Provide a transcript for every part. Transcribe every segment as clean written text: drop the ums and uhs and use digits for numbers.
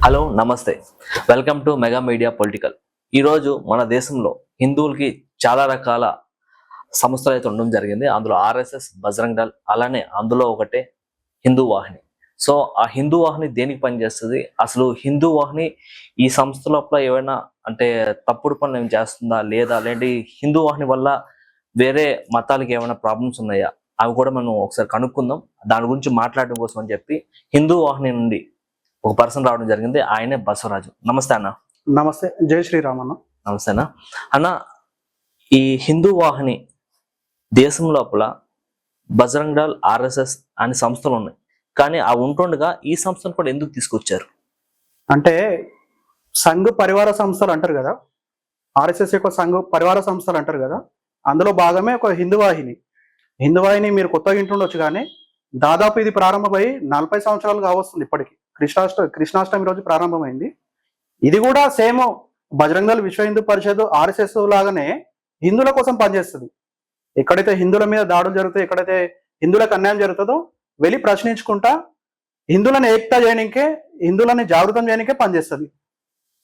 Hello నమస్తే, welcome to mega media political. ఈరోజు మన దేశంలో హిందువులకి చాలా రకాల సంస్థలు అయితే ఉండడం జరిగింది. అందులో ఆర్ఎస్ఎస్, బజరంగ్ దళ్, అలానే అందులో ఒకటే హిందూ వాహిని. సో ఆ హిందూ వాహిని దేనికి పనిచేస్తుంది, అసలు హిందూ వాహిని ఈ సంస్థ లోపల ఏమైనా అంటే తప్పుడు పనులు ఏమి చేస్తుందా లేదా, లేదంటే హిందూ వాహిని వల్ల వేరే మతాలకి ఏమైనా ప్రాబ్లమ్స్ ఉన్నాయా, అవి కూడా మనం ఒకసారి కనుక్కుందాం. దాని గురించి మాట్లాడడం కోసం అని చెప్పి హిందూ వాహిని నుండి ఒక పర్సన్ రావడం జరిగింది. ఆయనే బసవరాజు. నమస్తే అన్న. నమస్తే, జై శ్రీరామ్ అన్న. నమస్తే అన్న. అన్న, ఈ హిందూ వాహిని దేశం లోపల బజరంగ్ దళ్, ఆర్ఎస్ఎస్ అనే సంస్థలు ఉన్నాయి, కానీ ఆ ఉంటుండగా ఈ సంస్థను కూడా ఎందుకు తీసుకొచ్చారు? అంటే సంఘ పరివార సంస్థలు అంటారు కదా, ఆర్ఎస్ఎస్ యొక్క సంఘ పరివార సంస్థలు అంటారు కదా, అందులో భాగమే ఒక హిందూ వాహిని. హిందూ వాహిని మీరు కొత్తగా వింటుండొచ్చు, కానీ దాదాపు ఇది ప్రారంభమై 40 సంవత్సరాలు కావస్తుంది. ఇప్పటికి కృష్ణాష్టమి రోజు ప్రారంభమైంది. ఇది కూడా సేమ్ బజరంగ్ దళ్, విశ్వ హిందూ పరిషత్, ఆర్ఎస్ఎస్ లాగానే హిందువుల కోసం పనిచేస్తుంది. ఎక్కడైతే హిందువుల మీద దాడులు జరుగుతాయి, ఎక్కడైతే హిందువులకు అన్యాయం జరుగుతుందో వెళ్ళి ప్రశ్నించుకుంటా హిందువులను ఏకతా చేయడానికే, హిందువులని జాగృతం చేయడానికే పనిచేస్తుంది,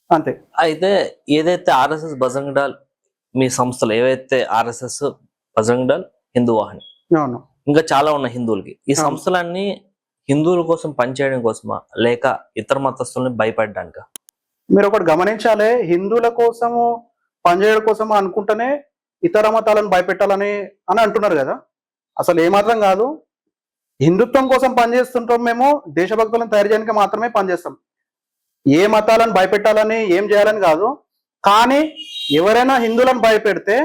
అంతే. అయితే ఏదైతే ఆర్ఎస్ఎస్, బజరంగ్ దళ్ మీ సంస్థలు ఏవైతే ఆర్ఎస్ఎస్, బజరంగ్ దళ్, హిందూ వాహిని, అవును, ఇంకా చాలా ఉన్నాయి హిందువులకి. ఈ సంస్థలన్నీ హిందువుల కోసం పనిచేయడం కోసమా, లేక ఇతర మతస్థుల్ని భయపడడానిక? మీరు ఒకటి గమనించాలి, హిందువుల కోసము పనిచేయడం కోసం అనుకుంటేనే ఇతర మతాలను భయపెట్టాలని అంటున్నారు కదా. అసలు ఏమాత్రం కాదు. హిందుత్వం కోసం పనిచేస్తుంటాం మేము, దేశభక్తులను తయారు చేయడానికి మాత్రమే పనిచేస్తాం. ఏ మతాలను భయపెట్టాలని, ఏం చేయాలని కాదు. కానీ ఎవరైనా హిందువులను భయపెడితే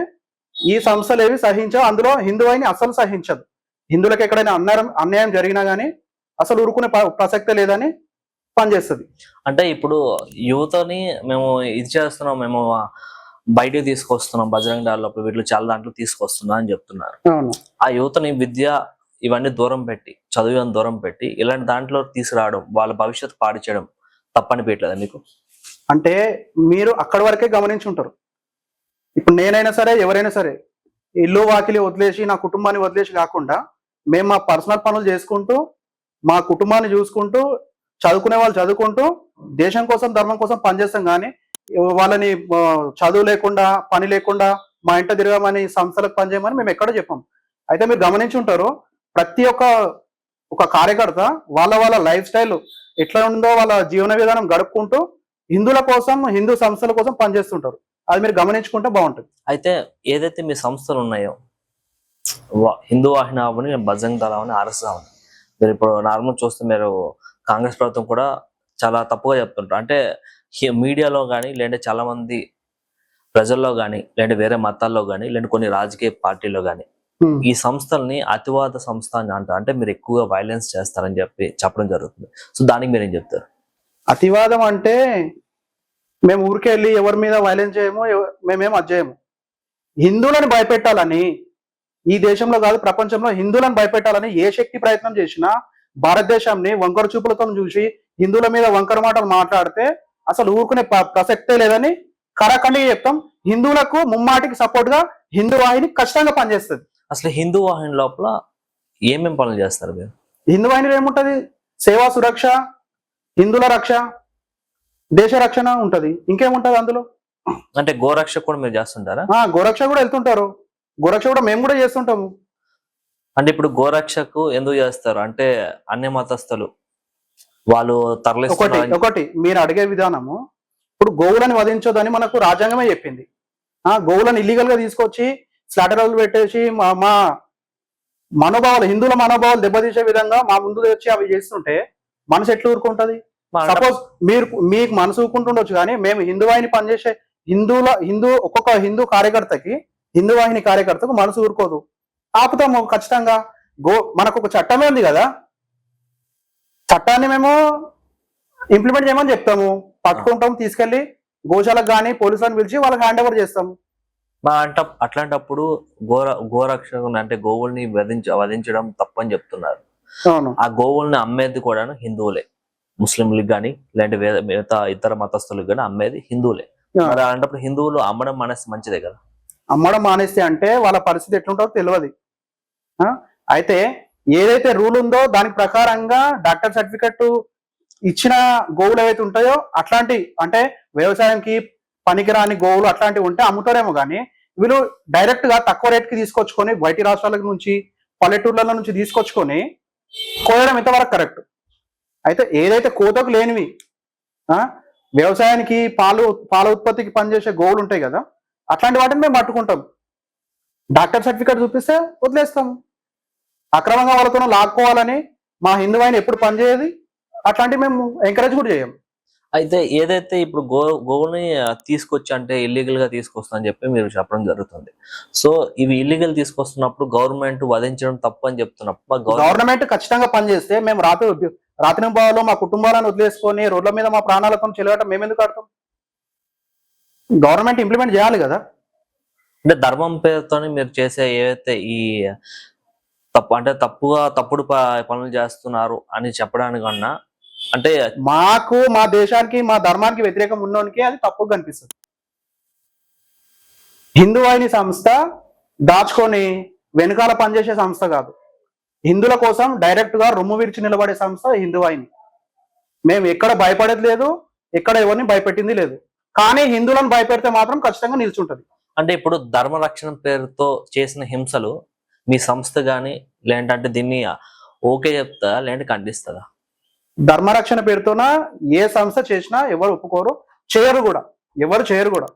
ఈ సంస్థలు ఏవి సహించవు. అందులో హిందువైని అసలు సహించదు. హిందువులకు ఎక్కడైనా అన్యాయం జరిగినా కానీ అసలు ఊరుకునే ప్రసక్తే లేదని పనిచేస్తుంది. అంటే ఇప్పుడు యువతని మేము ఇది చేస్తున్నాం, మేము బయటకు తీసుకొస్తున్నాం, బజరంగ్ దళ్ లోపల వీళ్ళు చాలా దాంట్లో తీసుకొస్తున్నాం అని చెప్తున్నారు. అవును, ఆ యువతని విద్య ఇవన్నీ దూరం పెట్టి, చదువుని దూరం పెట్టి ఇలాంటి దాంట్లో తీసుకురావడం, వాళ్ళ భవిష్యత్తు పాడు చేయడం తప్పనిపించలేదా మీకు? అంటే మీరు అక్కడి వరకే గమనించి ఉంటారు. ఇప్పుడు నేనైనా సరే, ఎవరైనా సరే, ఇల్లు వాకిలి వదిలేసి, నా కుటుంబాన్ని వదిలేసి కాకుండా మేము మా పర్సనల్ పనులు చేసుకుంటూ, మా కుటుంబాన్ని చూసుకుంటూ, చదువుకునే వాళ్ళు చదువుకుంటూ, దేశం కోసం, ధర్మం కోసం పనిచేస్తాం. కానీ వాళ్ళని చదువు లేకుండా, పని లేకుండా మా ఇంట తిరగమని, సంస్థలకు పనిచేయమని మేము ఎక్కడ చెప్పాం. అయితే మీరు గమనించి ఉంటారు, ప్రతి ఒక్క కార్యకర్త వాళ్ళ లైఫ్ స్టైల్ ఎట్లా ఉందో, వాళ్ళ జీవన విధానం గడుపుకుంటూ హిందువుల కోసం, హిందూ సంస్థల కోసం పనిచేస్తుంటారు. అది మీరు గమనించుకుంటే బాగుంటుంది. అయితే ఏదైతే మీ సంస్థలు ఉన్నాయో, హిందూ వాహిని అవని, బజరంగ్ దళ్ అవని, ఆర్ఎస్ఎస్ అవని, మీరు ఇప్పుడు నార్మల్ చూస్తే మీరు కాంగ్రెస్ ప్రభుత్వం కూడా చాలా తప్పుగా చెప్తుంటారు. అంటే మీడియాలో కానీ, లేదంటే చాలా మంది ప్రజల్లో కానీ, లేదంటే వేరే మతాల్లో కానీ, లేదంటే కొన్ని రాజకీయ పార్టీల్లో కానీ ఈ సంస్థల్ని అతివాద సంస్థ అని అంటారు. అంటే మీరు ఎక్కువగా వైలెన్స్ చేస్తారని చెప్పి చెప్పడం జరుగుతుంది. సో దానికి మీరేం చెప్తారు? అతివాదం అంటే మేము ఊరికే వెళ్ళి ఎవరి మీద వైలెన్స్ చేయము, మేమేం అది చేయము. హిందువులను భయపెట్టాలని, ఈ దేశంలో కాదు ప్రపంచంలో హిందువులను భయపెట్టాలని ఏ శక్తి ప్రయత్నం చేసినా భారతదేశాన్ని వంకర చూపులతో చూసి హిందువుల మీద వంకర మాటలు మాట్లాడితే అసలు ఊరుకునే ప్రసక్తే లేదని కరాఖండిగా చెప్తాం. హిందువులకు ముమ్మాటికి సపోర్ట్ గా హిందూ వాహిని ఖచ్చితంగా పనిచేస్తుంది. అసలు హిందూ వాహిని లోపల ఏమేం పనులు చేస్తారు మీరు? హిందూ వాహినిలో ఏముంటది? సేవా సురక్ష, హిందువుల రక్ష, దేశ రక్షణ ఉంటది. ఇంకేముంటది అందులో? అంటే గోరక్ష కూడా మీరు చేస్తుంటారా? గోరక్ష కూడా వెళ్తుంటారు. గోరక్ష కూడా మేము కూడా చేస్తుంటాము. అంటే ఇప్పుడు గోరక్షకు ఎందుకు చేస్తారు అంటే, అన్ని మతస్థులు వాళ్ళు తరలిస్తున్నారు. ఒకటి మీరు అడిగే విధానము, ఇప్పుడు గోవులను వధించొద్దని మనకు రాజ్యాంగమే చెప్పింది. గోవులను ఇల్లీగల్ గా తీసుకొచ్చి స్లాటర్ హౌస్ పెట్టేసి మా మనోభావాలు, హిందువుల మనోభావాలు దెబ్బతీసే విధంగా మా ముందు వచ్చి అవి చేస్తుంటే మనసు ఎట్లా ఊరుకుంటది? సపోజ్ మీకు మనసు ఊరుకుంటుండొచ్చు, కానీ మేము హిందూ వాహిని పనిచేసే ఒక్కొక్క హిందూ కార్యకర్తకి, హిందూ వాహిని కార్యకర్తకు మనసు ఊరుకోదు. ఆపుతాము ఖచ్చితంగా. మనకు ఒక చట్టమే ఉంది కదా, చట్టాన్ని మేము ఇంప్లిమెంట్ చేయమని చెప్తాము, పట్టుకుంటాం, తీసుకెళ్లి గోశాలకు కానీ పోలీసులను పిలిచి వాళ్ళకి హ్యాండ్ ఓవర్ చేస్తాము. అట్లాంటప్పుడు గోరక్షకుని అంటే గోవుల్ని వధించడం తప్పని చెప్తున్నారు. ఆ గోవుల్ని అమ్మేది కూడా హిందువులే, ముస్లింలకు కానీ లేదంటే మిగతా ఇతర మతస్థులకు కానీ అమ్మేది హిందువులే. మరి అలాంటప్పుడు హిందువులు అమ్మడం మానేస్తే మంచిదే కదా? అమ్మడం మానేస్తే అంటే వాళ్ళ పరిస్థితి ఎట్లుంటుందో తెలియదు. అయితే ఏదైతే రూల్ ఉందో దాని ప్రకారంగా డాక్టర్ సర్టిఫికెట్ ఇచ్చిన గోవులు ఏవైతే ఉంటాయో అట్లాంటి అంటే వ్యవసాయంకి పనికిరాని గోవులు అట్లాంటివి ఉంటే అమ్ముతారేమో కానీ వీళ్ళు డైరెక్ట్ గా తక్కువ రేట్కి తీసుకొచ్చుకొని బయటి రాష్ట్రాల నుంచి పల్లెటూర్ల నుంచి తీసుకొచ్చుకొని కోయడం ఎంతవరకు కరెక్ట్. అయితే ఏదైతే కోతకు లేనివి ఆ వ్యవసాయానికి పాల ఉత్పత్తికి పనిచేసే గోవులు ఉంటాయి కదా, అట్లాంటి వాటిని మేము పట్టుకుంటాం. డాక్టర్ సర్టిఫికేట్ చూపిస్తే వదిలేస్తాం. అక్రమంగా వాళ్ళతో లాక్కోవాలని మా హిందూ ఆయన ఎప్పుడు పనిచేయదు. అట్లాంటివి మేము ఎంకరేజ్ కూడా చేయం. అయితే ఏదైతే ఇప్పుడు గోవుని తీసుకొచ్చి అంటే ఇల్లీగల్ గా తీసుకొస్తా అని చెప్పి మీరు చెప్పడం జరుగుతుంది. సో ఇవి ఇల్లీగల్ తీసుకొస్తున్నప్పుడు గవర్నమెంట్ వధించడం తప్పు అని చెప్తున్నప్పుడు గవర్నమెంట్ ఖచ్చితంగా పనిచేస్తే మేము రాత్రి బావులో మా కుటుంబాలను వదిలేసుకొని రోడ్ల మీద మా ప్రాణాలతో చెలగటం మేము ఎందుకు ఆడతాం? గవర్నమెంట్ ఇంప్లిమెంట్ చేయాలి కదా. అంటే ధర్మం పేరుతో మీరు చేసే ఏవైతే ఈ తప్పుడు పనులు చేస్తున్నారు అని చెప్పడానికన్నా అంటే మాకు మా దేశానికి మా ధర్మానికి వ్యతిరేకం ఉన్నోనికి అది తప్పు కనిపిస్తుంది. హిందూ వాహిని సంస్థ దాచుకొని వెనకాల పనిచేసే సంస్థ కాదు. హిందువుల కోసం డైరెక్ట్ గా రొమ్ము విరిచి నిలబడే సంస్థ హిందూ వాహిని. మేము ఎక్కడ భయపడేది లేదు, ఎక్కడ ఎవరిని భయపెట్టింది లేదు. కానీ హిందువులను భయపెడితే మాత్రం ఖచ్చితంగా నిల్చుంటది. అంటే ఇప్పుడు ధర్మ రక్షణ పేరుతో చేసిన హింసలు మీ సంస్థ గానీ లేదంటే దీన్ని ఓకే చెప్తా లేదంటే ఖండిస్తుందా? ధర్మరక్షణ పేరుతోన ఏ సంస్థ చేసినా ఎవరు ఒప్పుకోరు, చేయరు కూడా, ఎవరు చేయరు కూడా.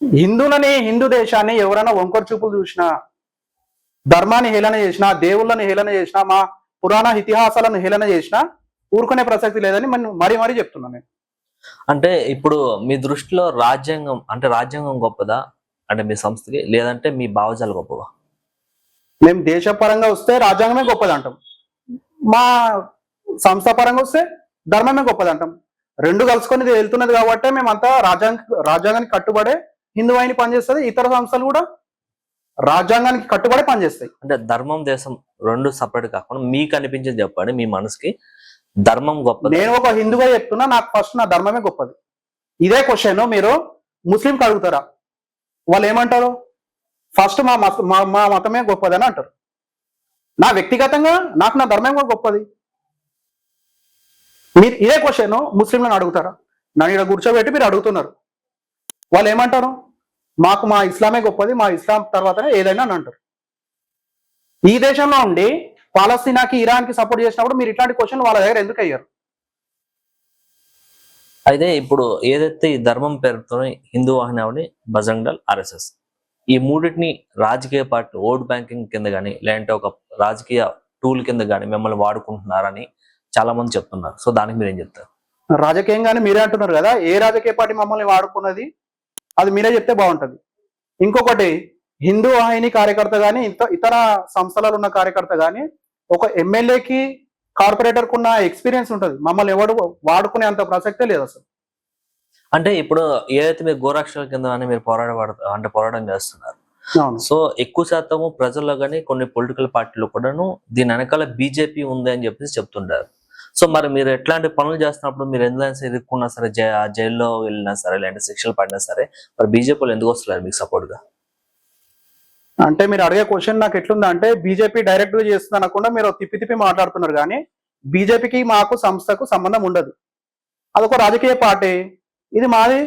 హిందువులని హిందూ దేశాన్ని ఎవరైనా వంకర చూపులు చూసినా, ధర్మాన్ని హేళన చేసినా, దేవుళ్ళని హేళన చేసినా, మా పురాణ ఇతిహాసాలను హేళన చేసినా ఊరుకునే ప్రసక్తి లేదని మరీ చెప్తున్నాను నేను. అంటే ఇప్పుడు మీ దృష్టిలో రాజ్యాంగం గొప్పదా అంటే మీ సంస్థకి, లేదంటే మీ భావజాలు గొప్పవా? మేము దేశపరంగా వస్తే రాజ్యాంగమే గొప్పది అంటాం, మా సంస్థ పరంగా వస్తే ధర్మమే గొప్పది అంటాం. రెండు కలుసుకొని వెళ్తున్నది కాబట్టి మేమంతా రాజ్యాంగానికి కట్టుబడే హిందూ వాహిని పనిచేస్తుంది. ఇతర సంస్థలు కూడా రాజ్యాంగానికి కట్టుబడి పనిచేస్తాయి. అంటే ధర్మం దేశం రెండు సపరేట్ కాకుండా మీకు అనిపించేది చెప్పండి, మీ మనసుకి ధర్మం గొప్ప. నేను ఒక హిందువుగా చెప్తున్నా, నాకు ఫస్ట్ నా ధర్మమే గొప్పది. ఇదే క్వశ్చన్ మీరు ముస్లింకి అడుగుతారా, వాళ్ళు ఏమంటారు? ఫస్ట్ మా మతమే గొప్పది అని అంటారు. నా వ్యక్తిగతంగా నాకు నా ధర్మమే గొప్పది. మీరు ఇదే క్వశ్చన్ ముస్లింలను అడుగుతారా? నన్ను ఇక్కడ కూర్చోబెట్టి మీరు అడుగుతున్నారు, వాళ్ళు ఏమంటారు? మాకు మా ఇస్లామే గొప్పది, మా ఇస్లాం తర్వాతనే ఏదైనా అని అంటారు. ఈ దేశంలో ఉండి పాలస్తీనాకి ఇరాన్కి సపోర్ట్ చేసినప్పుడు మీరు ఇట్లాంటి క్వశ్చన్లు వాళ్ళ దగ్గర ఎందుకు అయ్యారు? అయితే ఇప్పుడు ఏదైతే ఈ ధర్మం పేరుతో హిందూ వాహిని, బజరంగ్ దళ్, ఆర్ఎస్ఎస్ ఈ మూడింటిని రాజకీయ పార్టీ ఓట్ బ్యాంకింగ్ కింద కానీ లేదంటే ఒక రాజకీయ టూల్ కింద కానీ మిమ్మల్ని వాడుకుంటున్నారని చాలా మంది చెప్తున్నారు. సో దానికి మీరేం చెప్తారు? రాజకీయంగానే మీరే అంటున్నారు కదా, ఏ రాజకీయ పార్టీ మమ్మల్ని వాడుకున్నది అది మీరే చెప్తే బాగుంటది. ఇంకొకటి, హిందూ వాహిని కార్యకర్త కానీ ఇతర సంస్థలలో ఉన్న కార్యకర్త కానీ ఒక ఎమ్మెల్యేకి కార్పొరేటర్కు ఉన్న ఎక్స్పీరియన్స్ ఉంటుంది, మమ్మల్ని ఎవడు వాడుకునే అంత ప్రసక్తే లేదు అసలు. అంటే ఇప్పుడు ఏదైతే మీరు గోరక్షల కింద అని మీరు పోరాటం చేస్తున్నారు, సో ఎక్కువ శాతము ప్రజల్లో కానీ కొన్ని పొలిటికల్ పార్టీలు కూడాను దీని వెనకాల బీజేపీ ఉంది అని చెప్పేసి చెప్తుంటారు. సో మరి మీరు ఎట్లాంటి పనులు చేస్తున్నప్పుడు మీరు ఎందుకైనా సరే ఇరుక్కున్నా సరే, జైల్లో వెళ్ళినా సరే లేదంటే శిక్షలు పడినా సరే, మరి బీజేపీలు ఎందుకు వస్తున్నారు మీకు సపోర్ట్ గా? అంటే మీరు అడిగే క్వశ్చన్ నాకు ఎట్లుందా అంటే, బీజేపీ డైరెక్ట్ గా చేస్తుంది అనకుండా మీరు తిప్పి మాట్లాడుతున్నారు. కానీ బీజేపీకి మాకు సంస్థకు సంబంధం ఉండదు. అదొక రాజకీయ పార్టీ, ఇది మాది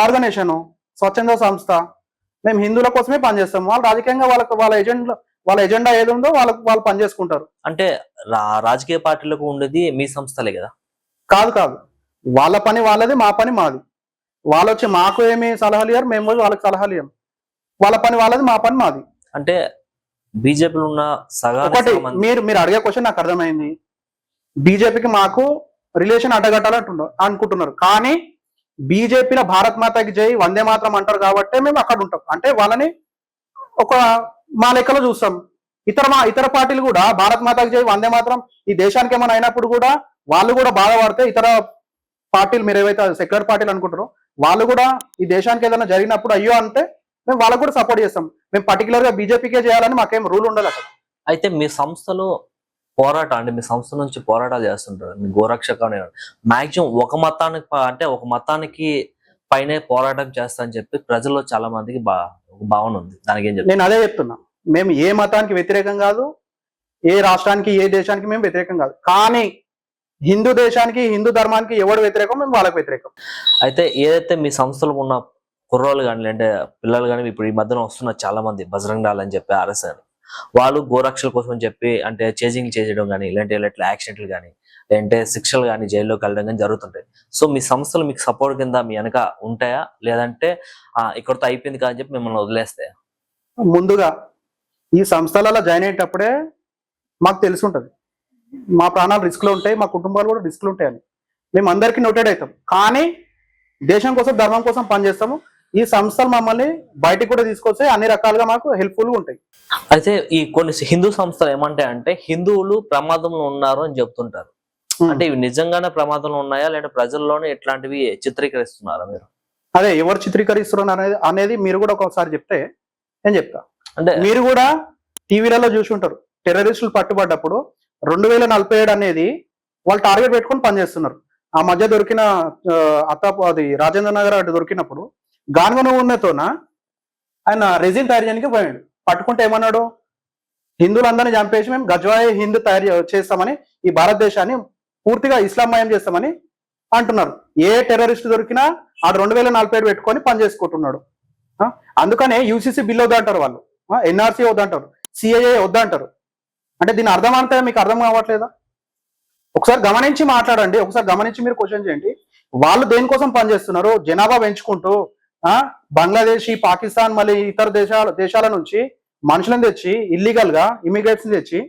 ఆర్గనైజేషన్, స్వచ్ఛంద సంస్థ. మేము హిందువుల కోసమే పనిచేస్తాం. వాళ్ళు రాజకీయంగా వాళ్ళ ఎజెండా ఏది ఉందో వాళ్ళు పనిచేసుకుంటారు. అంటే రాజకీయ పార్టీలకు ఉండేది మీ సంస్థలే కదా? కాదు, వాళ్ళ పని వాళ్ళది, మా పని మాది. వాళ్ళు వచ్చి మాకు ఏమి సలహాలు ఇయ్యారు, మేము వాళ్ళకి సలహాలు ఇయ్యం. వాళ్ళ పని వాళ్ళది, మా పని మాది. అంటే బీజేపీలో ఉన్న ఒకటి మీరు అడిగే క్వశ్చన్ నాకు అర్థమైంది. బీజేపీకి మాకు రిలేషన్ అడ్డగట్టాలంటున్నారు అనుకుంటున్నారు. కానీ బీజేపీలో భారత్ మాతాకి జై, వందే మాత్రం అంటారు కాబట్టి మేము అక్కడ ఉంటాం. అంటే వాళ్ళని ఒక మా లెక్కలో చూస్తాం. ఇతర పార్టీలు కూడా భారత్ మాతాకి జై, వందే మాత్రం ఈ దేశానికి ఏమైనా అయినప్పుడు కూడా వాళ్ళు కూడా బాధపడితే, ఇతర పార్టీలు మీరు ఏవైతే సెక్యులర్ పార్టీలు అనుకుంటారో వాళ్ళు కూడా ఈ దేశానికి ఏదైనా జరిగినప్పుడు అయ్యో అంటే మేము వాళ్ళకు కూడా సపోర్ట్ చేస్తాం. మేము పర్టికులర్ గా బీజేపీకే చేయాలని మాకేం రూల్ ఉండదు అక్కడ. అయితే మీ సంస్థలో పోరాటం అంటే మీ సంస్థ నుంచి పోరాటాలు చేస్తుంటారు, మీ గోరక్షక మాక్సిమం ఒక మతానికి పైనే పోరాటం చేస్తా అని చెప్పి ప్రజల్లో చాలా మందికి భావన ఉంది. దానికి ఏం చెప్తారు? నేను అదే చెప్తున్నా, మేము ఏ మతానికి వ్యతిరేకం కాదు, ఏ రాష్ట్రానికి ఏ దేశానికి మేము వ్యతిరేకం కాదు. కానీ హిందూ దేశానికి హిందూ ధర్మానికి ఎవడు వ్యతిరేకం, మేము వాళ్ళకి వ్యతిరేకం. అయితే ఏదైతే మీ సంస్థలో ఉన్న కుర్రోళ్ళు కానీ అంటే పిల్లలు కానీ ఇప్పుడు ఈ మధ్యన వస్తున్న చాలా మంది బజరంగ్ దళ్ అని చెప్పి ఆర్ఎస్ అని వాళ్ళు గోరక్షల కోసం అని చెప్పి అంటే చేజింగ్ చేయడం కానీ ఇలాంటి ఇట్లా యాక్సిడెంట్లు కానీ లేదంటే శిక్షలు కానీ జైల్లోకి వెళ్ళడం కానీ జరుగుతుంటాయి. సో మీ సంస్థలు మీకు సపోర్ట్ కింద మీ వెనక ఉంటాయా, లేదంటే ఇక్కడితో అయిపోయింది కాదని చెప్పి మిమ్మల్ని వదిలేస్తాయా? ముందుగా ఈ సంస్థలలో జాయిన్ అయ్యేటప్పుడే మాకు తెలిసి ఉంటుంది మా ప్రాణాలు రిస్క్లో ఉంటాయి, మా కుటుంబాలు కూడా రిస్క్లు ఉంటాయని. మేము అందరికీ నోటెడ్ అవుతాం, కానీ దేశం కోసం ధర్మం కోసం పనిచేస్తాము. ఈ సంస్థలు మమ్మల్ని బయటికి కూడా తీసుకొస్తే అన్ని రకాలుగా మాకు హెల్ప్ఫుల్గా ఉంటాయి. అయితే ఈ కొన్ని హిందూ సంస్థలు ఏమంటాయంటే హిందువులు ప్రమాదంలో ఉన్నారు అని చెప్తుంటారు. అంటే ఇవి నిజంగానే ప్రమాదంలో ఉన్నాయా, లేదా ప్రజల్లోనే ఇట్లాంటివి చిత్రీకరిస్తున్నారా మీరు? అదే ఎవరు చిత్రీకరిస్తున్నారు అనేది మీరు కూడా ఒకసారి చెప్తే నేను చెప్తా. అంటే మీరు కూడా టీవీలలో చూసి ఉంటారు, టెర్రరిస్టులు పట్టుబడ్డప్పుడు 2047 అనేది వాళ్ళు టార్గెట్ పెట్టుకొని పనిచేస్తున్నారు. ఆ మధ్య దొరికిన అది రాజేంద్ర నగర్ అటు దొరికినప్పుడు గానుగ ఉన్నతోన ఆయన రెజిన్ తయారు చేయడానికి పోయాడు. పట్టుకుంటే ఏమన్నాడు, హిందువులందరినీ చంపేసి మేము గజ్వాయ్ హిందూ తయారు చేస్తామని, ఈ భారతదేశాన్ని పూర్తిగా ఇస్లామయం చేస్తామని అంటున్నారు. ఏ టెర్రరిస్ట్ దొరికినా ఆ 2047 పెట్టుకొని పనిచేసుకుంటున్నాడు. అందుకనే యూసీసీ బిల్ వద్దంటారు వాళ్ళు, ఎన్ఆర్సీ వద్దంటారు, సిఐఏ వద్దంటారు. అంటే దీని అర్థం అంతా మీకు అర్థం కావట్లేదా? ఒకసారి గమనించి మాట్లాడండి, ఒకసారి గమనించి మీరు క్వశ్చన్ చేయండి. వాళ్ళు దేనికోసం పనిచేస్తున్నారు? జనాభా పెంచుకుంటూ బంగ్లాదేశ్, పాకిస్తాన్, మళ్ళీ ఇతర దేశాల నుంచి మనుషులను తెచ్చి ఇల్లీగల్ గా ఇమిగ్రేట్స్ తెచ్చి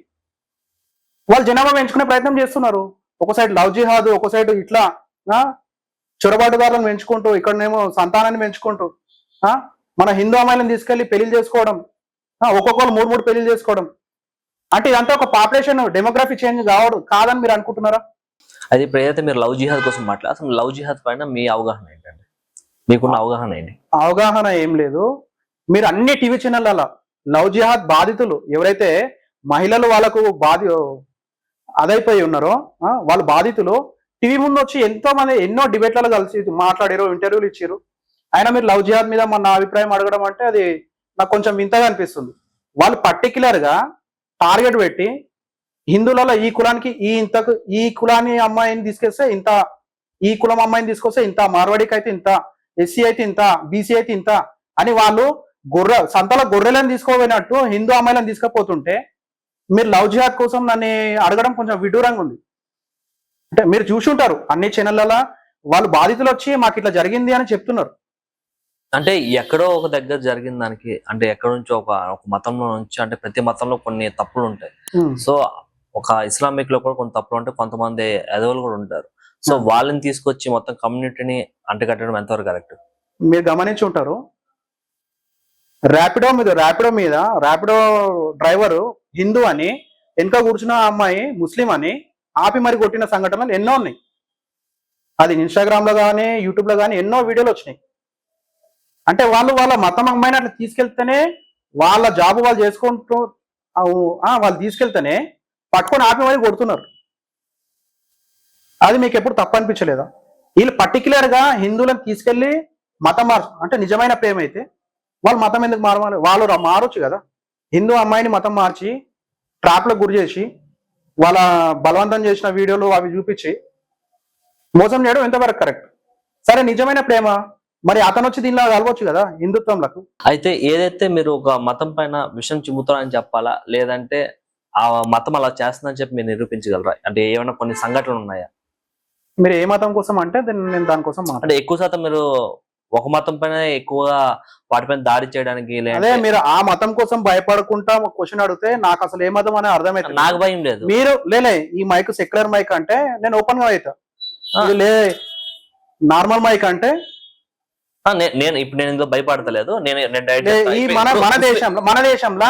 వాళ్ళు జనాభా పెంచుకునే ప్రయత్నం చేస్తున్నారు. ఒక సైడ్ లవ్ జిహాద్, ఒక సైడ్ ఇట్లా చొరబాటుదారులను పెంచుకుంటూ, ఇక్కడనేమో సంతానాన్ని పెంచుకుంటూ మన హిందూ అమ్మాయిలను తీసుకెళ్లి పెళ్లి చేసుకోవడం, ఒక్కొక్కరు 3 పెళ్లి చేసుకోవడం. అంటే ఇదంతా ఒక పాపులేషన్ డెమోగ్రఫీ చేంజ్ కాదని మీరు అనుకుంటున్నారా? అది ఇప్పుడు ఏదైతే మీరు లవ్ జిహాద్ కోసం మాట్లాడారు, అసలు లవ్ జిహాద్ పైన మీ అవగాహన ఏంటండి? మీకున్న అవగాహన ఏంటి? అవగాహన ఏం లేదు. మీరు అన్ని టీవీ ఛానళ్ళ లవ్ జిహాద్ బాధితులు ఎవరైతే మహిళలు వాళ్ళకు అదైపోయి ఉన్నారో వాళ్ళ బాధితులు టీవీ ముందు వచ్చి ఎంతో మంది ఎన్నో డిబేట్లలో కలిసి మాట్లాడారు, ఇంటర్వ్యూలు ఇచ్చారు. అయినా మీరు లవ్ జిహాద్ మీద నా అభిప్రాయం అడగడం అంటే అది నాకు కొంచెం వింతగా అనిపిస్తుంది. వాళ్ళు పర్టిక్యులర్ గా టార్గెట్ పెట్టి హిందువులలో ఈ కులానికి ఈ కులాన్ని అమ్మాయిని తీసుకొస్తే ఇంత, ఈ కులం అమ్మాయిని తీసుకొస్తే ఇంత, మార్వాడికి అయితే ఇంత, ఎస్సీ అయితే ఇంత, బీసీ అయితే ఇంత అని వాళ్ళు సంతలో గొర్రెలను తీసుకోపోయినట్టు హిందూ అమ్మాయిలను తీసుకుపోతుంటే మీరు లవ్ జిహాద్ కోసం నన్ను అడగడం కొంచెం విడ్డూరంగా ఉంది. అంటే మీరు చూసి ఉంటారు అన్ని ఛానళ్ళలో వాళ్ళు బాధితులు వచ్చి మాకు ఇట్లా జరిగింది అని చెప్తున్నారు. అంటే ఎక్కడో ఒక దగ్గర జరిగిన దానికి అంటే ఎక్కడ నుంచి ఒక మతంలో నుంచి అంటే ప్రతి మతంలో కొన్ని తప్పులు ఉంటాయి. సో ఒక ఇస్లామిక్ లో కూడా కొన్ని తప్పులు ఉంటాయి, కొంతమంది ఎదవలు కూడా ఉంటారు. సో వాళ్ళని తీసుకొచ్చి మొత్తం కమ్యూనిటీని అంటగట్టడం ఎంతవరకు కరెక్ట్? మీరు గమనించి ఉంటారు, ర్యాపిడో ర్యాపిడో డ్రైవరు హిందూ అని వెనుక కూర్చున్న అమ్మాయి ముస్లిం అని ఆపి మరి కొట్టిన సంఘటనలు ఎన్నో ఉన్నాయి. అది ఇన్స్టాగ్రామ్ లో కానీ యూట్యూబ్ లో కానీ ఎన్నో వీడియోలు వచ్చినాయి. అంటే వాళ్ళ మతం అమ్మాయిని అట్లా తీసుకెళ్తేనే వాళ్ళ జాబు వాళ్ళు చేసుకుంటూ వాళ్ళు తీసుకెళ్తేనే పట్టుకొని ఆపి మరి కొడుతున్నారు. అది మీకు ఎప్పుడు తప్పు అనిపించలేదా? వీళ్ళు పర్టికులర్ గా హిందువులను తీసుకెళ్లి మతం అంటే నిజమైన ప్రేమ అయితే వాళ్ళు మతం ఎందుకు మారవాలి? వాళ్ళు మారొచ్చు కదా. హిందూ అమ్మాయిని మతం మార్చి ట్రాప్లకు గురి చేసి వాళ్ళ బలవంతం చేసిన వీడియోలు అవి చూపించి మోసం చేయడం ఎంతవరకు కరెక్ట్? సరే నిజమైన ప్రేమ మరి అతను వచ్చి దీనిలో కలవచ్చు కదా హిందుత్వంలకు. అయితే ఏదైతే మీరు ఒక మతం పైన విషయం చిమ్ముతారని చెప్పాలా, లేదంటే ఆ మతం అలా చేస్తుందని చెప్పి మీరు నిరూపించగలరా? అంటే ఏమైనా కొన్ని సంఘటనలు ఉన్నాయా? మీరు ఏ మతం కోసం అంటే నేను దానికోసం అంటే ఎక్కువ శాతం మీరు ఒక మతం పైన ఎక్కువగా వాటిపైన దాడి చేయడానికి అదే మీరు ఆ మతం కోసం భయపడకుండా క్వశ్చన్ అడిగితే నాకు అసలు ఏ మతం అనే అర్థమైతే నాకు భయం లేదు. మీరు ఈ మైక్ సెక్యులర్ మైక్ అంటే నేను ఓపెన్ గా అవుతా, నార్మల్ మైక్ అంటే నేను ఇందులో భయపడతలేదు. ఈ మన దేశంలో